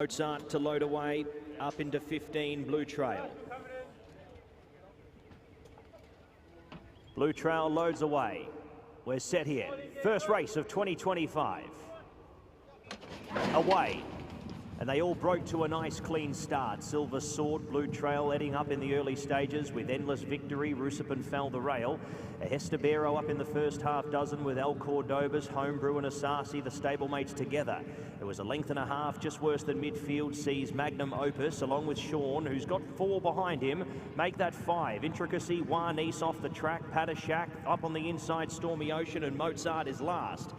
Mozart to load away, up into 15, Blue Trail. Blue Trail loads away. We're set here. First race of 2025. Away. And they all broke to a nice clean start. Silver Sword, Blue Trail heading up in the early stages with Endless Victory, Rusipin fell the rail. A Hestabero up in the first half dozen with El Cordoba's, Homebrew and Asaassi, the stablemates together. It was a length and a half, just worse than midfield, sees Magnum Opus along with Sean, who's got 4 behind him, make that 5. Intricacy, U.S.A off the track, Padishak up on the inside, Stormy Ocean, and Mozart is last.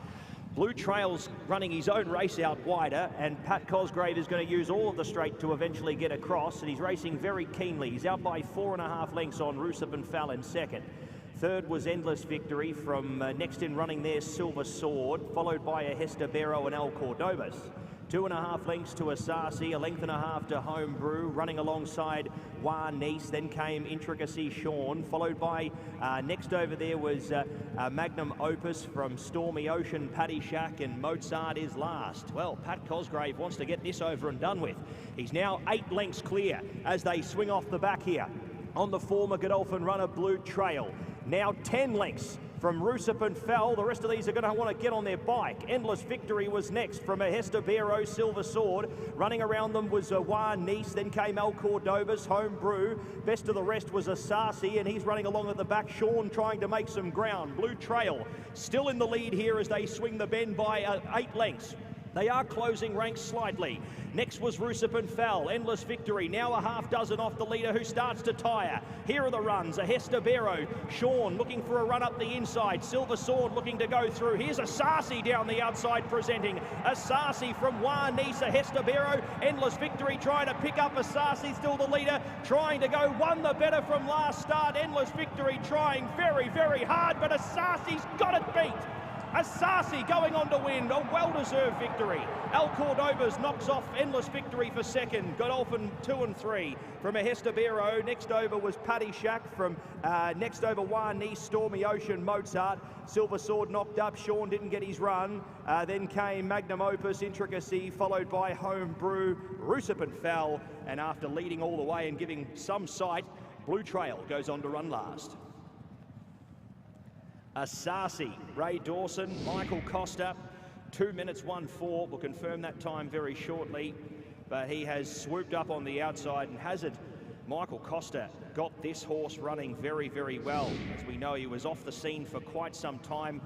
Blue Trail's running his own race out wider, and Pat Cosgrave is going to use all of the straight to eventually get across, and he's racing very keenly. He's out by 4.5 lengths on Rusipin fell in second. Third was Endless Victory. From next in running there, Silver Sword, followed by a Hestabero and El Cordoba's. 2.5 lengths to Asaassi, a length and a half to Homebrew, running alongside U.S.A. Then came Intricacy Sean, followed by, next over there was Magnum Opus from Stormy Ocean, Padishak, and Mozart is last. Well, Pat Cosgrave wants to get this over and done with. He's now 8 lengths clear as they swing off the back here. On the former Godolphin runner, Blue Trail. Now 10 lengths from Rusipin fell. The rest of these are going to want to get on their bike. Endless Victory was next from a Hestabero, Silver Sword. Running around them was U.S.A, then came El Cordoba's, Homebrew. Best of the rest was Asaassi, and he's running along at the back. Sean trying to make some ground. Blue Trail still in the lead here as they swing the bend by 8 lengths. They are closing ranks slightly. Next was Rusipin fell, Endless Victory, now a half dozen off the leader who starts to tire. Here are the runs, a Hestabero, Sean looking for a run up the inside, Silver Sword looking to go through. Here's Asaassi down the outside presenting. Asaassi from U.S.A, Hestabero, Endless Victory trying to pick up Asaassi, still the leader, trying to go one the better from last start. Endless Victory trying very, very hard, but Asaassi's got it beat. Asaassi going on to win, a well-deserved victory. El Cordoba's knocks off Endless Victory for second. Godolphin 2 and 3 from a Hestabero. Next over was Padishak from next over U.S.A, Stormy Ocean, Mozart. Silver Sword knocked up, Sean didn't get his run. Then came Magnum Opus, Intricacy, followed by Homebrew. Rusipin fell, and after leading all the way and giving some sight, Blue Trail goes on to run last. Asaassi, Ray Dawson, Michael Costa, 2 minutes 1:4. We'll confirm that time very shortly, but he has swooped up on the outside and has it. Michael Costa got this horse running very, very well. As we know, he was off the scene for quite some time,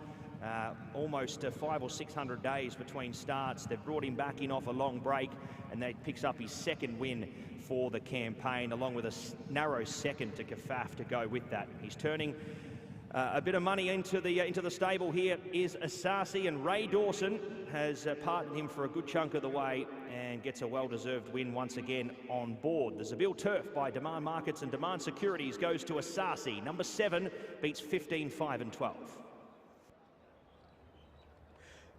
almost 500 or 600 days between starts. They've brought him back in off a long break, and that picks up his second win for the campaign, along with a narrow second to Kafaf to go with that. He's turning a bit of money into the stable here is Asaassi, and Ray Dawson has partnered him for a good chunk of the way and gets a well-deserved win once again on board. The Zabil Turff by Demand Markets and Demand Securities goes to Asaassi. Number 7 beats 15, 5 and 12.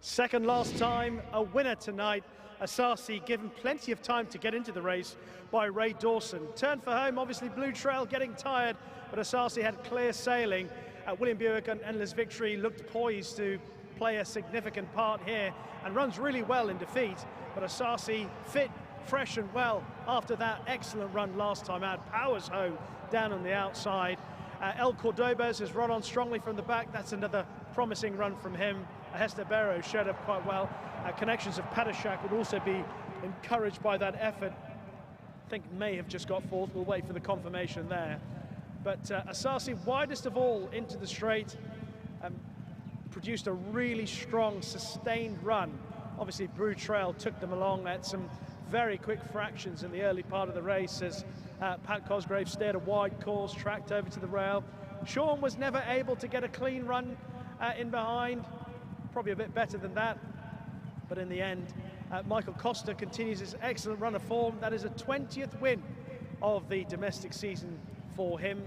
Second last time, a winner tonight. Asaassi given plenty of time to get into the race by Ray Dawson. Turn for home, obviously Blue Trail getting tired, but Asaassi had clear sailing. William Buick and Endless Victory looked poised to play a significant part here and runs really well in defeat, but Asaassi fit, fresh and well after that excellent run last time out. Powers home down on the outside. El Cordoba's has run on strongly from the back. That's another promising run from him. Hestabero showed up quite well. Connections of Padishak would also be encouraged by that effort. I think may have just got fourth. We'll wait for the confirmation there. But Asaassi, widest of all into the straight, produced a really strong, sustained run. Obviously, Blue Trail took them along at some very quick fractions in the early part of the race as Pat Cosgrave steered a wide course, tracked over to the rail. Sean was never able to get a clean run in behind, probably a bit better than that. But in the end, Michael Costa continues his excellent run of form. That is a 20th win of the domestic season for him.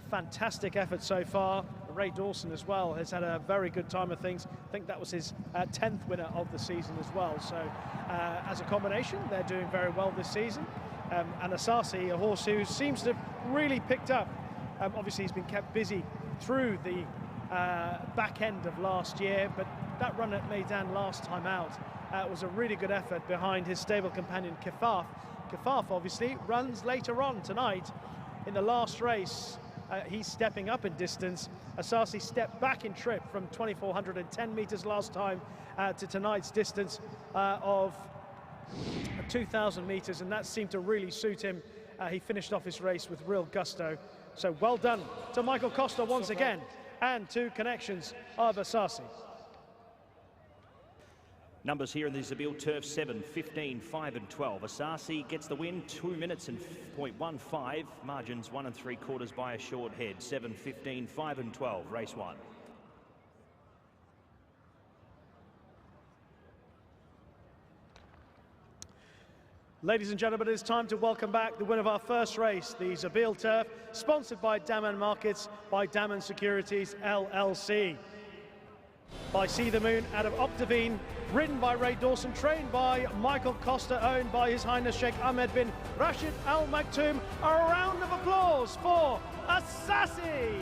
Fantastic effort so far. Ray Dawson as well has had a very good time of things. I think that was his 10th winner of the season as well. So as a combination, they're doing very well this season. And Asaassi, a horse who seems to have really picked up. Obviously, he's been kept busy through the back end of last year, but that run at Meydan last time out was a really good effort behind his stable companion Kafaf. Kafaf obviously runs later on tonight in the last race. He's stepping up in distance. Asaassi stepped back in trip from 2,410 meters last time to tonight's distance of 2,000 meters, and that seemed to really suit him. He finished off his race with real gusto. So well done to Michael Costa once again, and to connections of Asaassi. Numbers here in the Zabeel Turf: 7, 15, 5 and 12. Asaassi gets the win, 2 minutes and 0.15. Margins 1 3/4 by a short head. 7, 15, 5 and 12. Race 1. Ladies and gentlemen, it's time to welcome back the winner of our first race, the Zabeel Turf, sponsored by Daman Markets, by Daman Securities LLC. By See the Moon out of Octavine, ridden by Ray Dawson, trained by Michael Costa, owned by His Highness Sheikh Ahmed bin Rashid Al Maktoum. A round of applause for Asaassi!